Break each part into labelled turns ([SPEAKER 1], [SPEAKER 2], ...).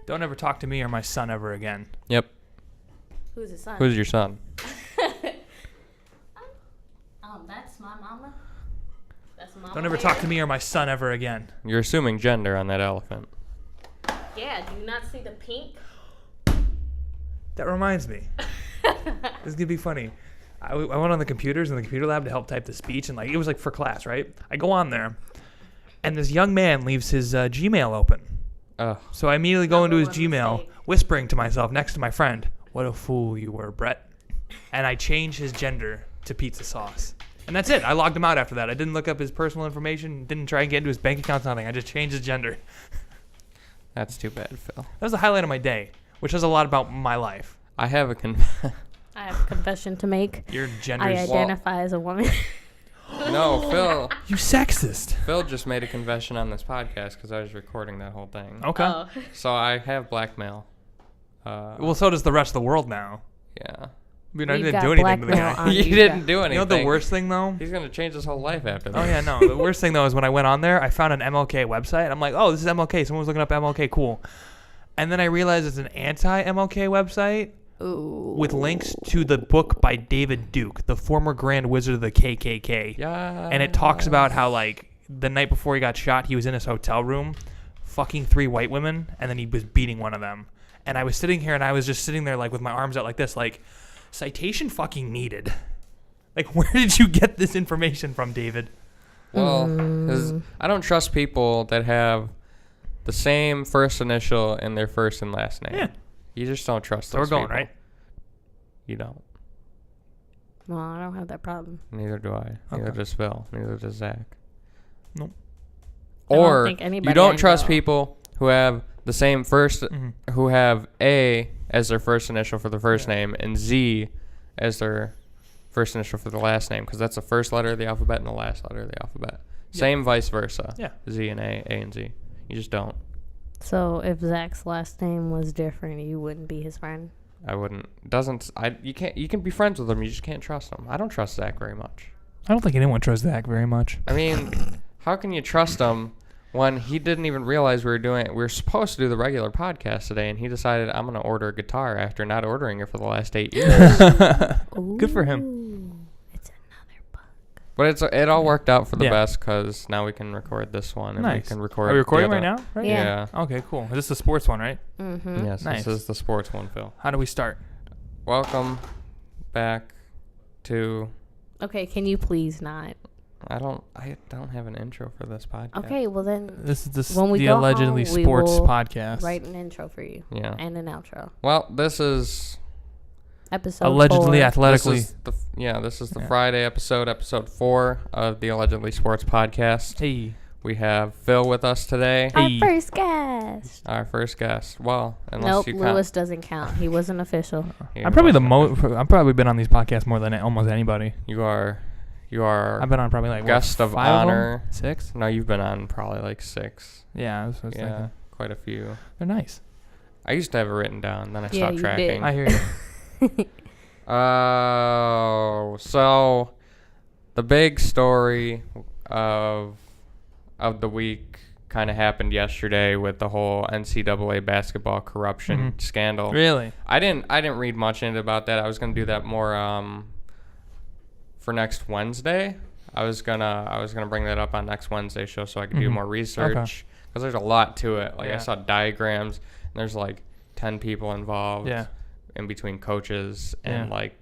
[SPEAKER 1] Don't ever talk to me or my son ever again.
[SPEAKER 2] Yep.
[SPEAKER 3] Who's his son?
[SPEAKER 2] Who's your son?
[SPEAKER 3] That's my mama. That's mama.
[SPEAKER 1] Don't ever talk to me or my son ever again.
[SPEAKER 2] You're assuming gender on that elephant.
[SPEAKER 3] Yeah, do you not see the pink?
[SPEAKER 1] That reminds me. This is gonna be funny. I went on the computers in the computer lab to help type the speech, and like it was like for class, right? I go on there, and this young man leaves his Gmail open. So I immediately go into his Gmail, whispering to myself next to my friend, "What a fool you were, Brett." And I changed his gender to pizza sauce. And that's it. I logged him out after that. I didn't look up his personal information, didn't try and get into his bank accounts, nothing. I just changed his gender.
[SPEAKER 2] That's too bad, Phil.
[SPEAKER 1] That was the highlight of my day, which says a lot about my life.
[SPEAKER 2] I have a
[SPEAKER 3] confession to make.
[SPEAKER 1] Your gender.
[SPEAKER 3] I identify as a woman.
[SPEAKER 2] No, Phil.
[SPEAKER 1] You sexist.
[SPEAKER 2] Phil just made a confession on this podcast because I was recording that whole thing.
[SPEAKER 1] Okay.
[SPEAKER 3] Oh.
[SPEAKER 2] So I have blackmail.
[SPEAKER 1] Well, so does the rest of the world now.
[SPEAKER 2] Yeah.
[SPEAKER 1] I mean, I didn't do anything to the guy.
[SPEAKER 2] You didn't do anything.
[SPEAKER 1] You know the worst thing, though?
[SPEAKER 2] He's going to change his whole life after that.
[SPEAKER 1] Oh, yeah, no. The worst thing, though, is when I went on there, I found an MLK website. I'm like, oh, this is MLK. Someone was looking up MLK. Cool. And then I realized it's an anti-MLK website.
[SPEAKER 3] Ooh.
[SPEAKER 1] With links to the book by David Duke, the former Grand Wizard of the KKK.
[SPEAKER 2] Yeah.
[SPEAKER 1] And it talks about how, like, the night before he got shot, he was in his hotel room fucking 3 white women, and then he was beating one of them. And I was sitting here, and I was just sitting there, like, with my arms out like this, like, citation fucking needed. Like, where did you get this information from, David?
[SPEAKER 2] Well, 'cause I don't trust people that have the same first initial in their first and last name.
[SPEAKER 1] Yeah.
[SPEAKER 2] You just don't trust
[SPEAKER 1] So
[SPEAKER 2] those
[SPEAKER 1] we're going,
[SPEAKER 2] people.
[SPEAKER 1] right?
[SPEAKER 2] You don't.
[SPEAKER 3] Well, I don't have that problem.
[SPEAKER 2] Neither do I. Neither
[SPEAKER 1] Okay.
[SPEAKER 2] does Phil. Neither does Zach.
[SPEAKER 1] Nope.
[SPEAKER 3] I don't
[SPEAKER 2] Or
[SPEAKER 3] think anybody
[SPEAKER 2] you don't
[SPEAKER 3] I
[SPEAKER 2] trust
[SPEAKER 3] know.
[SPEAKER 2] people who have the same first, who have A as their first initial for the first name and Z as their first initial for the last name, because that's the first letter of the alphabet and the last letter of the alphabet.
[SPEAKER 1] Yeah.
[SPEAKER 2] Same vice versa.
[SPEAKER 1] Yeah.
[SPEAKER 2] Z and A and Z. You just don't.
[SPEAKER 3] So if Zach's last name was different, you wouldn't be his friend?
[SPEAKER 2] I wouldn't. You can be friends with him. You just can't trust him. I don't trust Zach very much.
[SPEAKER 1] I don't think anyone trusts Zach very much.
[SPEAKER 2] I mean, how can you trust him when he didn't even realize we were supposed to do the regular podcast today, and he decided I'm going to order a guitar after not ordering it for the last 8 years.
[SPEAKER 1] Good for him.
[SPEAKER 3] Ooh, it's another bug.
[SPEAKER 2] But it all worked out for the
[SPEAKER 1] Yeah.
[SPEAKER 2] best because now we can record this one and we
[SPEAKER 1] Nice.
[SPEAKER 2] can record.
[SPEAKER 1] Are we recording
[SPEAKER 2] the
[SPEAKER 1] right
[SPEAKER 2] other-
[SPEAKER 1] now? Right?
[SPEAKER 3] Yeah.
[SPEAKER 1] Okay, cool. Is this the sports one, right?
[SPEAKER 3] Mm-hmm.
[SPEAKER 2] Yes,
[SPEAKER 1] Nice.
[SPEAKER 2] This is the sports one, Phil.
[SPEAKER 1] How do we start?
[SPEAKER 2] Welcome back to.
[SPEAKER 3] Okay, can you please not?
[SPEAKER 2] I don't have an intro for this podcast.
[SPEAKER 3] Okay, well then
[SPEAKER 1] This is
[SPEAKER 3] when we
[SPEAKER 1] the
[SPEAKER 3] go
[SPEAKER 1] Allegedly
[SPEAKER 3] home, we
[SPEAKER 1] Sports
[SPEAKER 3] will
[SPEAKER 1] podcast.
[SPEAKER 3] write an intro for you.
[SPEAKER 2] Yeah.
[SPEAKER 3] And an outro.
[SPEAKER 2] Well, this is
[SPEAKER 3] Episode
[SPEAKER 1] Allegedly
[SPEAKER 3] 4.
[SPEAKER 1] athletically.
[SPEAKER 2] This is the
[SPEAKER 1] Yeah.
[SPEAKER 2] Friday episode 4 of the Allegedly Sports podcast.
[SPEAKER 1] Hey.
[SPEAKER 2] We have Phil with us today.
[SPEAKER 3] Our
[SPEAKER 1] Hey.
[SPEAKER 3] first guest.
[SPEAKER 2] Our first guest. Well, unless
[SPEAKER 3] Nope,
[SPEAKER 2] you count.
[SPEAKER 3] Lewis doesn't count. He wasn't official.
[SPEAKER 2] He
[SPEAKER 1] I'm probably the
[SPEAKER 2] wasn't.
[SPEAKER 1] I've probably been on these podcasts more than almost anybody.
[SPEAKER 2] You are
[SPEAKER 1] I've been on probably like
[SPEAKER 2] guest of
[SPEAKER 1] 5 of them?
[SPEAKER 2] honor.
[SPEAKER 1] 6?
[SPEAKER 2] No, you've been on probably like 6.
[SPEAKER 1] Yeah, I was
[SPEAKER 2] Yeah,
[SPEAKER 1] thinking.
[SPEAKER 2] quite a few.
[SPEAKER 1] They're nice.
[SPEAKER 2] I used to have it written down, then I
[SPEAKER 3] Yeah,
[SPEAKER 2] stopped
[SPEAKER 3] you
[SPEAKER 2] tracking.
[SPEAKER 3] did.
[SPEAKER 1] I hear you.
[SPEAKER 2] Oh, so the big story of the week kind of happened yesterday with the whole NCAA basketball corruption scandal.
[SPEAKER 1] Really?
[SPEAKER 2] I didn't read much into about that. I was gonna do that more for next Wednesday. I was gonna bring that up on next Wednesday's show so I could do more research because there's a lot to it. Like I saw diagrams and there's like 10 people involved.
[SPEAKER 1] Yeah.
[SPEAKER 2] In between coaches and like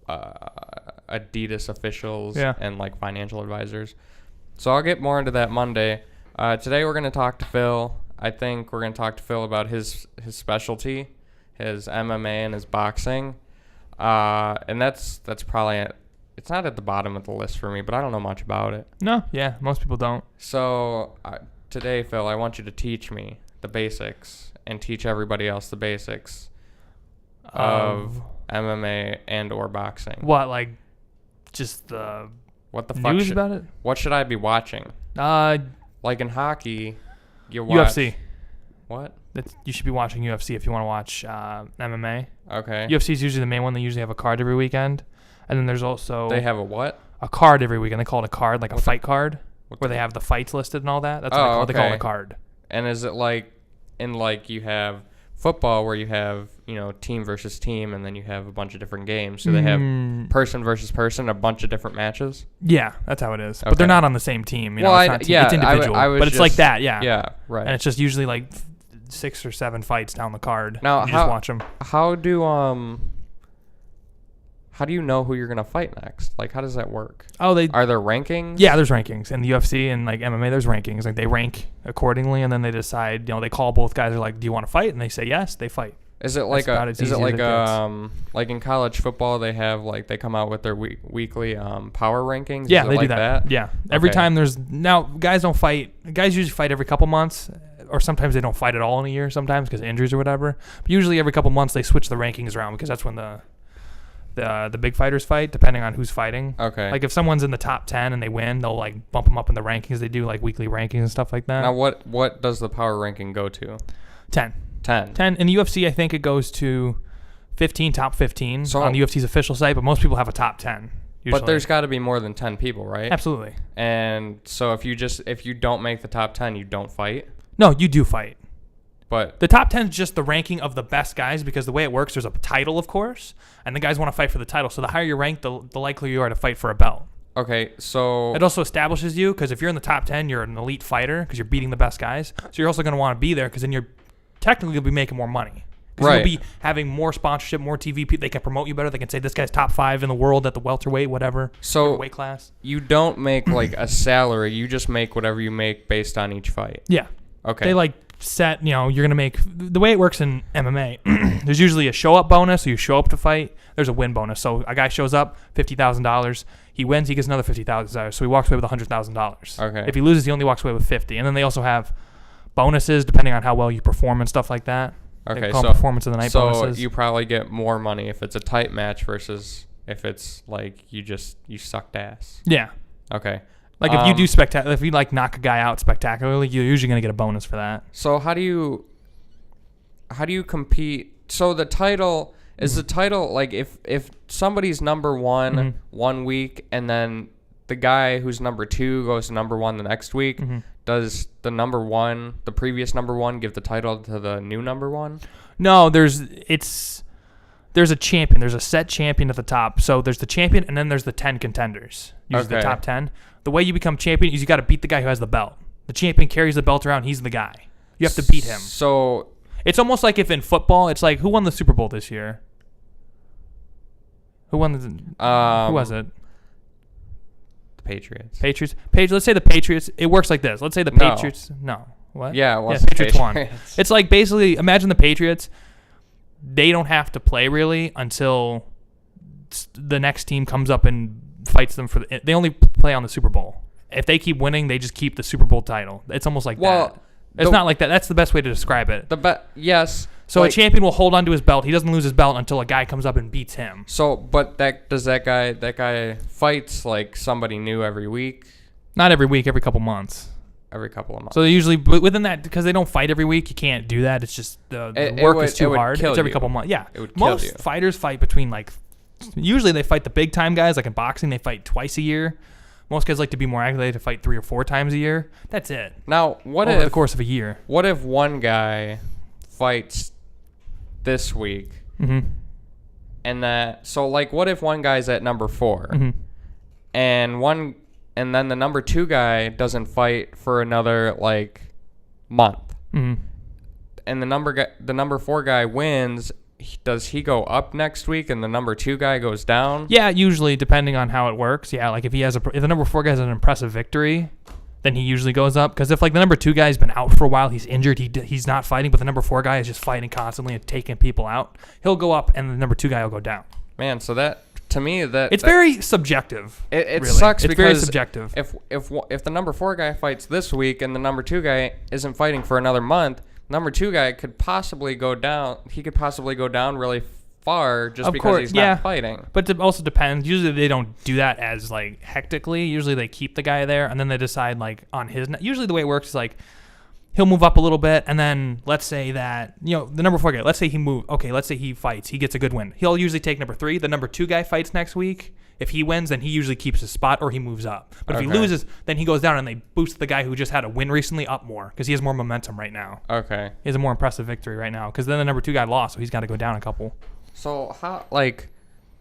[SPEAKER 2] Adidas officials and like financial advisors. So I'll get more into that Monday. Today we're going to talk to Phil. I think we're going to talk to Phil about his specialty, his MMA and his boxing. And that's probably it's not at the bottom of the list for me, but I don't know much about it.
[SPEAKER 1] No, yeah, most people don't.
[SPEAKER 2] So today, Phil, I want you to teach me the basics and teach everybody else the basics of MMA and or boxing.
[SPEAKER 1] What, like just the
[SPEAKER 2] What the fuck
[SPEAKER 1] news about it?
[SPEAKER 2] What should I be watching?
[SPEAKER 1] Like
[SPEAKER 2] in hockey, you watch
[SPEAKER 1] UFC.
[SPEAKER 2] What?
[SPEAKER 1] You should be watching UFC if you want to watch MMA.
[SPEAKER 2] Okay.
[SPEAKER 1] UFC is usually the main one. They usually have a card every weekend. And then there's also
[SPEAKER 2] They have a what?
[SPEAKER 1] a card every weekend. They call it a card, like a fight card,
[SPEAKER 2] what
[SPEAKER 1] where
[SPEAKER 2] the-
[SPEAKER 1] they have the fights listed and all that. That's what they call it a card.
[SPEAKER 2] And is it like in like you have football where you have, team versus team, and then you have a bunch of different games. So they have person versus person, a bunch of different matches.
[SPEAKER 1] Yeah, that's how it is.
[SPEAKER 2] Okay.
[SPEAKER 1] But they're not on the same team.
[SPEAKER 2] Well,
[SPEAKER 1] it's individual. But it's like that, yeah.
[SPEAKER 2] Yeah, right.
[SPEAKER 1] And it's just usually like 6 or 7 fights down the card.
[SPEAKER 2] Now,
[SPEAKER 1] you just watch them.
[SPEAKER 2] How do you know who you're gonna fight next? Like, how does that work?
[SPEAKER 1] Are there
[SPEAKER 2] rankings?
[SPEAKER 1] Yeah, there's rankings in the UFC and like MMA. There's rankings. Like they rank accordingly, and then they decide. They call both guys. They're like, "Do you want to fight?" And they say yes. They fight.
[SPEAKER 2] Is it like like in college football they have like they come out with their weekly power rankings?
[SPEAKER 1] Yeah, they do that. Yeah, every time guys don't fight. Guys usually fight every couple months, or sometimes they don't fight at all in a year. Sometimes because of injuries or whatever. But usually every couple months they switch the rankings around because that's when the big fighters fight, depending on who's fighting.
[SPEAKER 2] Okay.
[SPEAKER 1] Like if someone's in the top 10 and they win, they'll like bump them up in the rankings. They do like weekly rankings and stuff like that.
[SPEAKER 2] Now what does the power ranking go to?
[SPEAKER 1] 10.
[SPEAKER 2] 10.
[SPEAKER 1] In the UFC, I think it goes to 15, top 15 on the UFC's official site, but most people have a top 10. Usually.
[SPEAKER 2] But there's got to be more than 10 people, right?
[SPEAKER 1] Absolutely.
[SPEAKER 2] And so if you don't make the top 10, you don't fight?
[SPEAKER 1] No, you do fight.
[SPEAKER 2] But
[SPEAKER 1] the top 10 is just the ranking of the best guys because the way it works, there's a title, of course, and the guys want to fight for the title. So the higher you rank, the likelier you are to fight for a belt.
[SPEAKER 2] Okay, so...
[SPEAKER 1] It also establishes you because if you're in the top 10, you're an elite fighter because you're beating the best guys. So you're also going to want to be there because then you're technically you'll be making more money. Right. You'll be having more sponsorship, more TV. They can promote you better. They can say this guy's top 5 in the world at the welterweight, whatever weight class.
[SPEAKER 2] You don't make like a salary. You just make whatever you make based on each fight.
[SPEAKER 1] Yeah.
[SPEAKER 2] Okay.
[SPEAKER 1] They like set, you're going to make, the way it works in MMA, there's usually a show up bonus. So you show up to fight, there's a win bonus. So a guy shows up, $50,000. He wins, he gets another $50,000. So he walks away with $100,000.
[SPEAKER 2] Okay.
[SPEAKER 1] If he loses, he only walks away with 50. And then they also have bonuses depending on how well you perform and stuff like that.
[SPEAKER 2] Okay,
[SPEAKER 1] so performance of the night bonuses.
[SPEAKER 2] So you probably get more money if it's a tight match versus if it's like you sucked ass.
[SPEAKER 1] Yeah.
[SPEAKER 2] Okay.
[SPEAKER 1] Like if you do if you like knock a guy out spectacularly, you're usually going to get a bonus for that.
[SPEAKER 2] So how do you compete? So the title is the title like if somebody's number 1 one week and then the guy who's number 2 goes to number 1 the next week, does the previous number 1 give the title to the new number 1?
[SPEAKER 1] No, there's a champion. There's a set champion at the top. So there's the champion and then there's the 10 contenders. Usually the top 10. The way you become champion is you got to beat the guy who has the belt. The champion carries the belt around. He's the guy. You have to beat him.
[SPEAKER 2] So
[SPEAKER 1] it's almost like if in football, it's like who won the Super Bowl this year? Who won who was it?
[SPEAKER 2] The Patriots.
[SPEAKER 1] Let's say the Patriots. It works like this. Let's say the Patriots. No. What?
[SPEAKER 2] Yeah, it was
[SPEAKER 1] Patriots won. It's like basically imagine the Patriots. They don't have to play really until the next team comes up and fights them they only play on the Super Bowl. If they keep winning, they just keep the Super Bowl title. It's almost like that. It's not like that. That's the best way to describe it.
[SPEAKER 2] Yes.
[SPEAKER 1] So a champion will hold on to his belt. He doesn't lose his belt until a guy comes up and beats him.
[SPEAKER 2] So, but that guy fights like somebody new every week?
[SPEAKER 1] Not every week, every couple months.
[SPEAKER 2] Every couple of months.
[SPEAKER 1] So they usually, within that, because they don't fight every week, you can't do that. It's just the work is too hard. It's every couple months. Yeah.
[SPEAKER 2] It would kill
[SPEAKER 1] Most fighters fight between usually they fight the big time guys. Like in boxing, they fight twice a year. Most guys like to be more active. They like to fight 3 or 4 times a year. That's it.
[SPEAKER 2] Now, over
[SPEAKER 1] the course of a year?
[SPEAKER 2] What if one guy fights this week, and so what if one guy's at number 4, and then the number 2 guy doesn't fight for another month, and the number 4 guy wins? Does he go up next week and the number 2 guy goes down?
[SPEAKER 1] Yeah, usually depending on how it works. Yeah, like if the number 4 guy has an impressive victory, then he usually goes up. Because if the number 2 guy's been out for a while, he's injured, he's not fighting, but the number 4 guy is just fighting constantly and taking people out, he'll go up and the number 2 guy will go down.
[SPEAKER 2] Man, so that to me
[SPEAKER 1] it's very subjective.
[SPEAKER 2] It
[SPEAKER 1] really.
[SPEAKER 2] Sucks
[SPEAKER 1] it's
[SPEAKER 2] because
[SPEAKER 1] very subjective.
[SPEAKER 2] If the number 4 guy fights this week and the number 2 guy isn't fighting for another month, number 2 guy could possibly go down. He could possibly go down really far just because he's not fighting.
[SPEAKER 1] But it also depends. Usually they don't do that as hectically. Usually they keep the guy there and then they decide on his. Usually the way it works is he'll move up a little bit and then let's say that the number 4 guy. Let's say he moved. Okay, let's say he fights. He gets a good win. He'll usually take number 3. The number 2 guy fights next week. If he wins, then he usually keeps his spot or he moves up. But if he
[SPEAKER 2] Okay.
[SPEAKER 1] loses, then he goes down and they boost the guy who just had a win recently up more because he has more momentum right now.
[SPEAKER 2] Okay.
[SPEAKER 1] He has a more impressive victory right now because then the number 2 guy lost, so he's got to go down a couple.
[SPEAKER 2] So how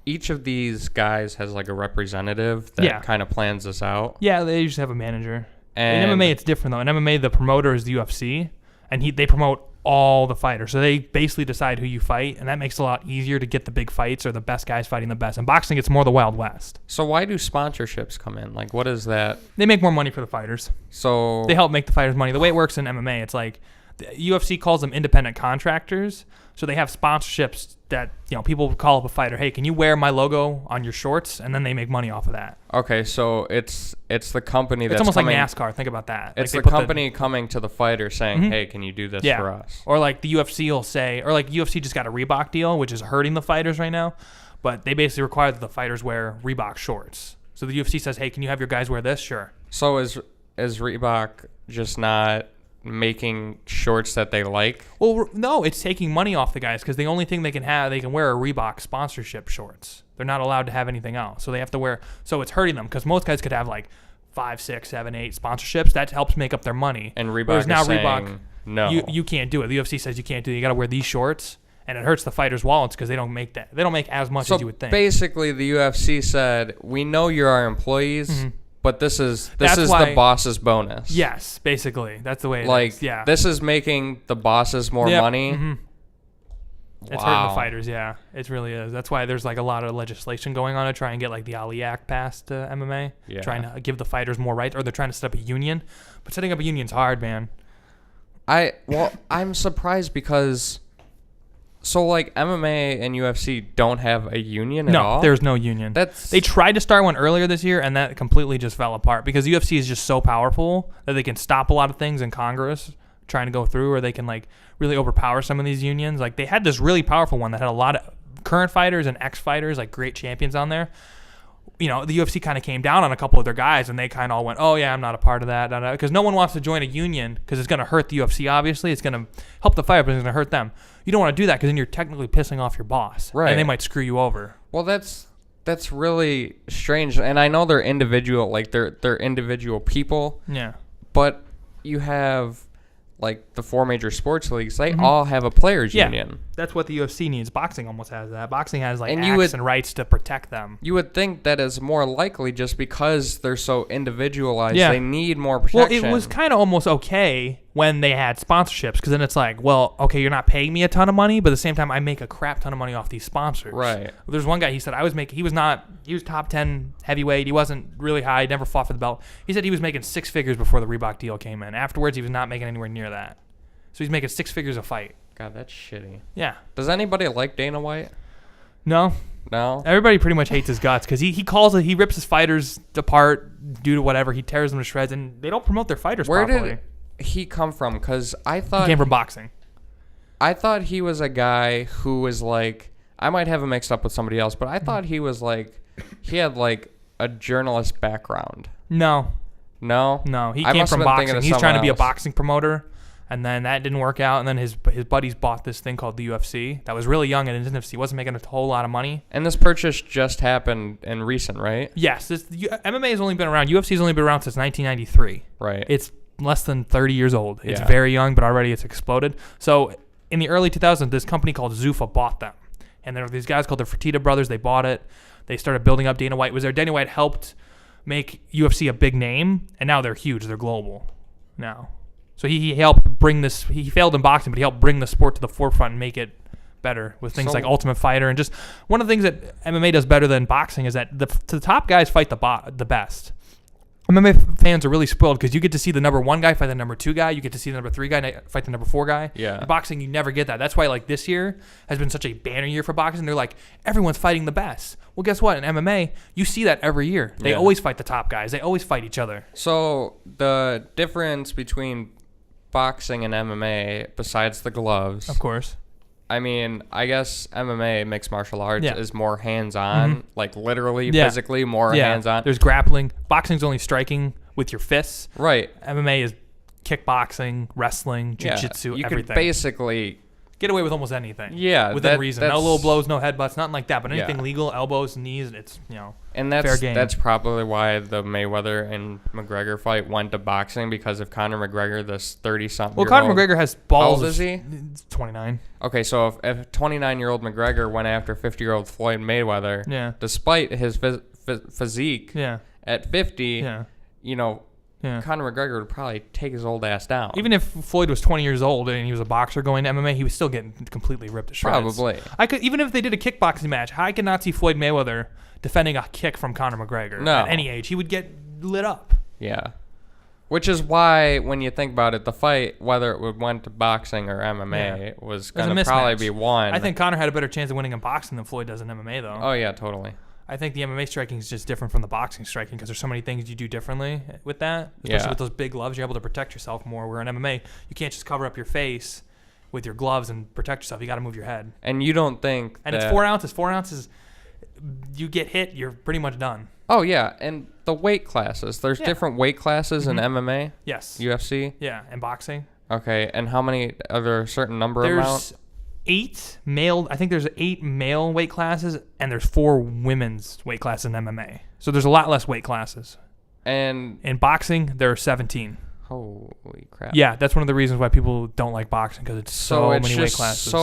[SPEAKER 2] each of these guys has like a representative that kind of plans this out?
[SPEAKER 1] Yeah, they just have a manager.
[SPEAKER 2] And
[SPEAKER 1] in MMA, it's different though. In MMA, the promoter is the UFC, and they promote all the fighters. So they basically decide who you fight, and that makes it a lot easier to get the big fights or the best guys fighting the best. In boxing, it's more the Wild West.
[SPEAKER 2] So why do sponsorships come in? Like, what is that?
[SPEAKER 1] They make more money for the fighters.
[SPEAKER 2] So
[SPEAKER 1] they help make the fighters money. The way it works in MMA, it's like the UFC calls them independent contractors. So they have sponsorships that, people would call up a fighter, hey, can you wear my logo on your shorts? And then they make money off of that.
[SPEAKER 2] Okay, so it's the company that's
[SPEAKER 1] It's almost
[SPEAKER 2] coming,
[SPEAKER 1] like NASCAR. Think about that.
[SPEAKER 2] It's
[SPEAKER 1] like
[SPEAKER 2] the company coming to the fighter saying,
[SPEAKER 1] Mhm.
[SPEAKER 2] hey, can you do this for us?
[SPEAKER 1] Or like the UFC will say, or like UFC just got a Reebok deal, which is hurting the fighters right now. But they basically require that the fighters wear Reebok shorts. So the UFC says, hey, can you have your guys wear this? Sure.
[SPEAKER 2] So is Reebok just not making shorts that they like?
[SPEAKER 1] Well, no, it's taking money off the guys because the only thing they can wear are Reebok sponsorship shorts. They're not allowed to have anything else. So they have to wear, so it's hurting them because most guys could have like 5, 6, 7, 8 sponsorships. That helps make up their money.
[SPEAKER 2] And Reebok
[SPEAKER 1] Whereas
[SPEAKER 2] is
[SPEAKER 1] now
[SPEAKER 2] saying,
[SPEAKER 1] Reebok,
[SPEAKER 2] no.
[SPEAKER 1] You can't do it. The UFC says you can't do it. You got to wear these shorts. And it hurts the fighters' wallets because they don't make that. They don't make as much as you would think.
[SPEAKER 2] Basically, the UFC said, we know you're our employees, but this is
[SPEAKER 1] why,
[SPEAKER 2] the boss's bonus.
[SPEAKER 1] Yes, basically. That's the way it is. Yeah.
[SPEAKER 2] This is making the bosses more money.
[SPEAKER 1] Mm-hmm. It's hurting the fighters, yeah. It really is. That's why there's like a lot of legislation going on to try and get like the Ali Act passed to MMA.
[SPEAKER 2] Yeah.
[SPEAKER 1] Trying to give the fighters more rights, or they're trying to set up a union. But setting up a union's hard, man.
[SPEAKER 2] I'm surprised because like MMA and UFC don't have a union at all?
[SPEAKER 1] No, there's no union. They tried to start one earlier this year, and that completely just fell apart because the UFC is just so powerful that they can stop a lot of things in Congress trying to go through, or they can like really overpower some of these unions. Like they had this really powerful one that had a lot of current fighters and ex-fighters, like great champions on there. The UFC kind of came down on a couple of their guys, and they kind of all went, oh, yeah, I'm not a part of that. Because no one wants to join a union because it's going to hurt the UFC, obviously. It's going to help the fighter, but it's going to hurt them. You don't want to do that because then you're technically pissing off your boss.
[SPEAKER 2] Right.
[SPEAKER 1] And they might screw you over.
[SPEAKER 2] Well, that's really strange. And I know they're individual, like they're individual people.
[SPEAKER 1] Yeah.
[SPEAKER 2] But you have like the 4 major sports leagues, they all have a players union.
[SPEAKER 1] That's what the UFC needs. Boxing almost has that. Boxing has like
[SPEAKER 2] and
[SPEAKER 1] acts and rights to protect them.
[SPEAKER 2] You would think that is more likely just because they're so individualized. Yeah. They need more protection.
[SPEAKER 1] Well, it was kind of almost okay when they had sponsorships because then it's like, well, okay, you're not paying me a ton of money, but at the same time, I make a crap ton of money off these sponsors.
[SPEAKER 2] Right.
[SPEAKER 1] There's one guy, he said, he was top 10 heavyweight. He wasn't really high, never fought for the belt. He said he was making 6 figures before the Reebok deal came in. Afterwards, he was not making anywhere near that. So he's making 6 figures a fight.
[SPEAKER 2] God, that's shitty.
[SPEAKER 1] Yeah.
[SPEAKER 2] Does anybody like Dana White?
[SPEAKER 1] No. Everybody pretty much hates his guts because he rips his fighters apart due to whatever. He tears them to shreds, and they don't promote their fighters properly.
[SPEAKER 2] Where did he come from? Because I thought...
[SPEAKER 1] He came from boxing.
[SPEAKER 2] I thought he was a guy who was like... I might have him mixed up with somebody else, but I thought he was like... He had like a journalist background.
[SPEAKER 1] No. He came from boxing. He's trying to be a boxing promoter. And then that didn't work out. And then his buddies bought this thing called the UFC that was really young and he wasn't making a whole lot of money.
[SPEAKER 2] And this purchase just happened in recent, right?
[SPEAKER 1] Yes. MMA has only been around. UFC's only been around since 1993.
[SPEAKER 2] Right.
[SPEAKER 1] It's less than 30 years old. It's very young, but already it's exploded. So in the early 2000s, this company called Zuffa bought them. And there were these guys called the Fertitta brothers. They bought it. They started building up. Dana White was there. Dana White helped make UFC a big name, and now they're huge. They're global now. So he helped bring this. He failed in boxing, but he helped bring the sport to the forefront and make it better with things like Ultimate Fighter. And just one of the things that MMA does better than boxing is that the top guys fight the best. MMA fans are really spoiled because you get to see the number 1 guy fight the number 2 guy. You get to see the number 3 guy fight the number 4 guy.
[SPEAKER 2] Yeah.
[SPEAKER 1] In boxing, you never get that. That's why like this year has been such a banner year for boxing. They're like, everyone's fighting the best. Well, guess what? In MMA, you see that every year. They always fight the top guys. They always fight each other.
[SPEAKER 2] So the difference between boxing and MMA, besides the gloves,
[SPEAKER 1] of course.
[SPEAKER 2] I mean, I guess MMA, mixed martial arts, is more hands-on, like literally, physically, more hands-on.
[SPEAKER 1] There's grappling. Boxing's only striking with your fists.
[SPEAKER 2] Right.
[SPEAKER 1] MMA is kickboxing, wrestling, jiu-jitsu,
[SPEAKER 2] you
[SPEAKER 1] everything.
[SPEAKER 2] Could basically
[SPEAKER 1] get away with almost anything.
[SPEAKER 2] Yeah,
[SPEAKER 1] within reason. No low blows, no headbutts, nothing like that. But anything legal, elbows, knees, it's
[SPEAKER 2] and
[SPEAKER 1] fair game.
[SPEAKER 2] That's probably why the Mayweather and McGregor fight went to boxing, because of Conor McGregor, this 30-something.
[SPEAKER 1] Well, Conor McGregor has balls.
[SPEAKER 2] How old is he?
[SPEAKER 1] 29.
[SPEAKER 2] Okay, so if 29-year-old McGregor went after 50-year-old Floyd Mayweather, despite his physique, at 50, Conor McGregor would probably take his old ass down.
[SPEAKER 1] Even if Floyd was 20 years old and he was a boxer going to MMA, he was still getting completely ripped to shreds.
[SPEAKER 2] Probably.
[SPEAKER 1] Even if they did a kickboxing match, I could not see Floyd Mayweather defending a kick from Conor McGregor at any age. He would get lit up.
[SPEAKER 2] Yeah. Which is why, when you think about it, the fight, whether it went to boxing or MMA, was going to probably be won.
[SPEAKER 1] I think Conor had a better chance of winning in boxing than Floyd does in MMA, though.
[SPEAKER 2] Oh, yeah, totally.
[SPEAKER 1] I think the MMA striking is just different from the boxing striking because there's so many things you do differently with that. Especially with those big gloves, you're able to protect yourself more. Where in MMA, you can't just cover up your face with your gloves and protect yourself. You got to move your head.
[SPEAKER 2] And you don't think
[SPEAKER 1] it's 4 ounces. 4 ounces, you get hit, you're pretty much done.
[SPEAKER 2] Oh, yeah. And the weight classes. There's different weight classes in MMA?
[SPEAKER 1] Yes.
[SPEAKER 2] UFC?
[SPEAKER 1] Yeah, and boxing.
[SPEAKER 2] Okay. And how many? Are there a certain number amount?
[SPEAKER 1] 8 male. I think there's 8 male weight classes, and there's 4 women's weight classes in MMA. So there's a lot less weight classes.
[SPEAKER 2] And
[SPEAKER 1] in boxing, there are 17.
[SPEAKER 2] Holy crap!
[SPEAKER 1] Yeah, that's one of the reasons why people don't like boxing, because it's so many weight classes.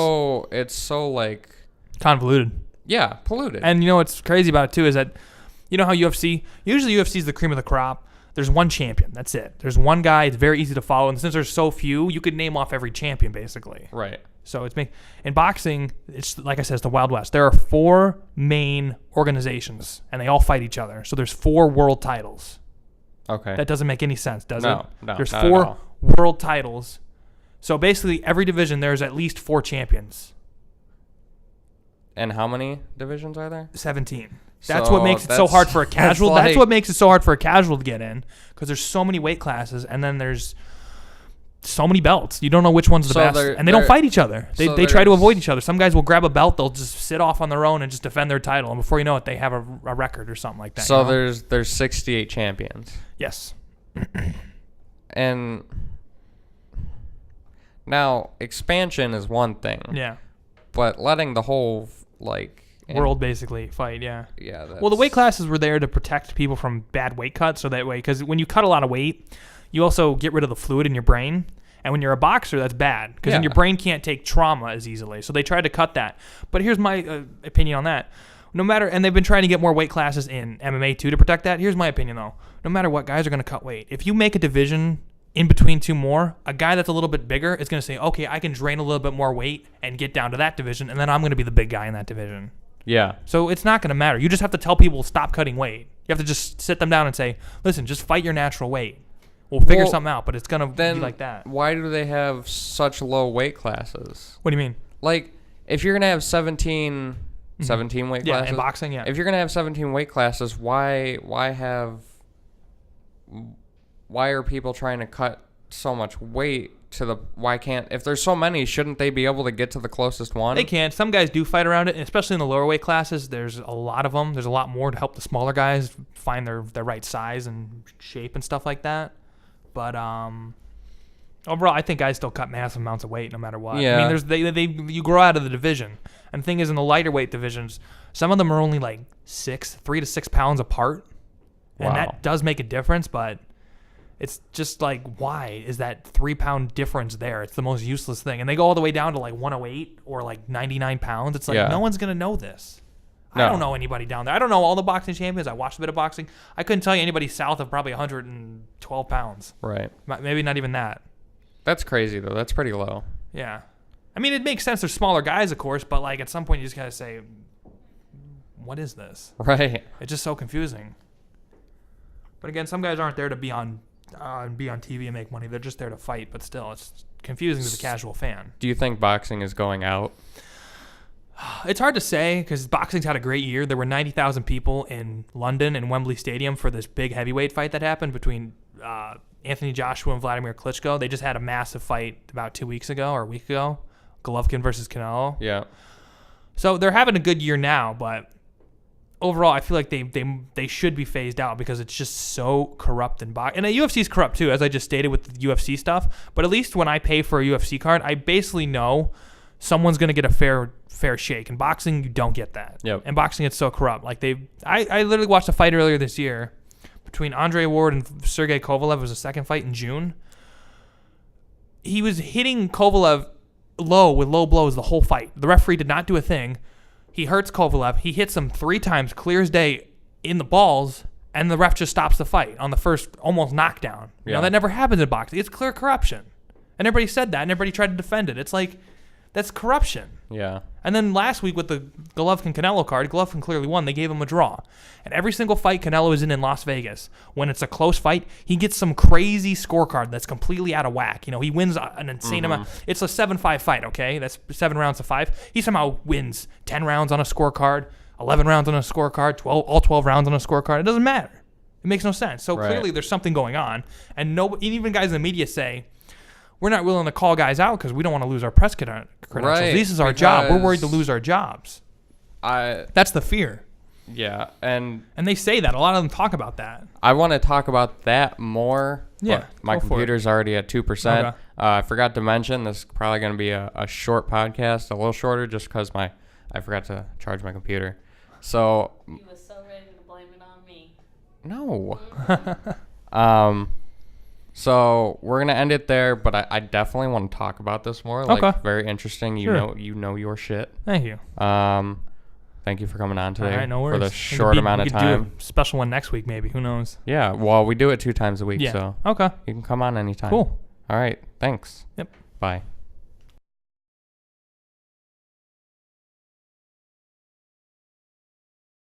[SPEAKER 2] It's so like
[SPEAKER 1] convoluted.
[SPEAKER 2] Yeah, polluted.
[SPEAKER 1] And what's crazy about it too is that how UFC usually is the cream of the crop. There's one champion. That's it. There's one guy. It's very easy to follow, and since there's so few, you could name off every champion basically.
[SPEAKER 2] Right.
[SPEAKER 1] So in boxing, it's like I said, it's the Wild West. There are 4 main organizations, and they all fight each other. So there's 4 world titles.
[SPEAKER 2] Okay.
[SPEAKER 1] That doesn't make any sense, does it?
[SPEAKER 2] No.
[SPEAKER 1] There's 4 world titles. So basically, every division there's at least 4 champions.
[SPEAKER 2] And how many divisions are there?
[SPEAKER 1] 17. That's what makes it so hard for a casual. That's what makes it so hard for a casual to get in, because there's so many weight classes, and then there's so many belts. You don't know which one's the best, and they don't fight each other. They try to avoid each other. Some guys will grab a belt, they'll just sit off on their own and just defend their title, and before you know it, they have a record or something like that.
[SPEAKER 2] So there's 68 champions.
[SPEAKER 1] Yes.
[SPEAKER 2] And now expansion is one thing.
[SPEAKER 1] Yeah.
[SPEAKER 2] But letting the whole
[SPEAKER 1] world basically fight, yeah.
[SPEAKER 2] Yeah.
[SPEAKER 1] Well, the weight classes were there to protect people from bad weight cuts, so that way, because when you cut a lot of weight, you also get rid of the fluid in your brain. And when you're a boxer, that's bad, because then your brain can't take trauma as easily. So they tried to cut that. But here's my opinion on that. And they've been trying to get more weight classes in MMA too to protect that. Here's my opinion though. No matter what, guys are going to cut weight. If you make a division in between 2 more, a guy that's a little bit bigger is going to say, okay, I can drain a little bit more weight and get down to that division, and then I'm going to be the big guy in that division.
[SPEAKER 2] Yeah.
[SPEAKER 1] So it's not going to matter. You just have to tell people stop cutting weight. You have to just sit them down and say, listen, just fight your natural weight. We'll figure something out, but it's going to be like that.
[SPEAKER 2] Why do they have such low weight classes?
[SPEAKER 1] What do you mean? Like,
[SPEAKER 2] if you're going to have 17 weight classes?
[SPEAKER 1] Yeah, in boxing, yeah.
[SPEAKER 2] If you're going to have 17 weight classes, why are people trying to cut so much weight if there's so many, shouldn't they be able to get to the closest one?
[SPEAKER 1] They can. Some guys do fight around it, and especially in the lower weight classes, there's a lot of them. There's a lot more to help the smaller guys find their right size and shape and stuff like that. But overall, I think guys still cut massive amounts of weight no matter what.
[SPEAKER 2] Yeah.
[SPEAKER 1] I mean, you grow out of the division. And the thing is, in the lighter weight divisions, some of them are only like 3 to 6 pounds apart. And that does make a difference, but it's just like, why is that 3 pound difference there? It's the most useless thing. And they go all the way down to like 108 or like 99 pounds. It's like, no one's going to know this. No. I don't know anybody down there. I don't know all the boxing champions. I watched a bit of boxing. I couldn't tell you anybody south of probably 112 pounds.
[SPEAKER 2] Right.
[SPEAKER 1] Maybe not even that.
[SPEAKER 2] That's crazy, though. That's pretty low.
[SPEAKER 1] Yeah. I mean, it makes sense. There's smaller guys, of course, but like at some point you just got to say, what is this?
[SPEAKER 2] Right.
[SPEAKER 1] It's just so confusing. But again, some guys aren't there to be on TV and make money. They're just there to fight, but still, it's confusing to the casual fan.
[SPEAKER 2] Do you think boxing is going out?
[SPEAKER 1] It's hard to say, because boxing's had a great year. There were 90,000 people in London in Wembley Stadium for this big heavyweight fight that happened between Anthony Joshua and Vladimir Klitschko. They just had a massive fight about 2 weeks ago or a week ago. Golovkin versus Canelo.
[SPEAKER 2] Yeah.
[SPEAKER 1] So they're having a good year now, but overall, I feel like they should be phased out because it's just so corrupt in boxing. And the UFC is corrupt too, as I just stated with the UFC stuff. But at least when I pay for a UFC card, I basically know someone's going to get a fair shake. In boxing, you don't get that.
[SPEAKER 2] Yep.
[SPEAKER 1] In boxing, it's so corrupt. Like I literally watched a fight earlier this year between Andre Ward and Sergey Kovalev. It was the second fight in June. He was hitting Kovalev low with low blows the whole fight. The referee did not do a thing. He hurts Kovalev. He hits him 3 times, clear as day, in the balls, and the ref just stops the fight on the first almost knockdown. You know, that never happens in boxing. It's clear corruption. And everybody said that, and everybody tried to defend it. It's like, that's corruption.
[SPEAKER 2] Yeah. And
[SPEAKER 1] then last week with the Golovkin-Canelo card, Golovkin clearly won. They gave him a draw. And every single fight Canelo is in Las Vegas, when it's a close fight, he gets some crazy scorecard that's completely out of whack. You know, he wins an insane amount. It's a 7-5 fight, okay? That's 7 rounds to 5. He somehow wins 10 rounds on a scorecard, 11 rounds on a scorecard, all 12 rounds on a scorecard. It doesn't matter. It makes no sense. So clearly there's something going on. And even guys in the media say, we're not willing to call guys out because we don't want to lose our press credentials.
[SPEAKER 2] Right,
[SPEAKER 1] this is our job. We're worried to lose our jobs. That's the fear.
[SPEAKER 2] Yeah, and
[SPEAKER 1] they say that. A lot of them talk about that.
[SPEAKER 2] I want to talk about that more.
[SPEAKER 1] Yeah,
[SPEAKER 2] my computer's already at 2%.
[SPEAKER 1] Okay.
[SPEAKER 2] I forgot to mention this is probably going to be a short podcast, a little shorter, just because I forgot to charge my computer. So
[SPEAKER 3] you were so ready to blame it on me.
[SPEAKER 2] No. So we're gonna end it there, but I definitely want to talk about this more. Like, very interesting. You know your shit.
[SPEAKER 1] Thank you.
[SPEAKER 2] Thank you for coming on today.
[SPEAKER 1] All right, no worries.
[SPEAKER 2] For the short amount of time.
[SPEAKER 1] Do a special one next week, maybe. Who knows?
[SPEAKER 2] Yeah. Well, we do it 2 times a week, so
[SPEAKER 1] okay.
[SPEAKER 2] you can come on anytime.
[SPEAKER 1] Cool.
[SPEAKER 2] All right. Thanks.
[SPEAKER 1] Yep.
[SPEAKER 2] Bye.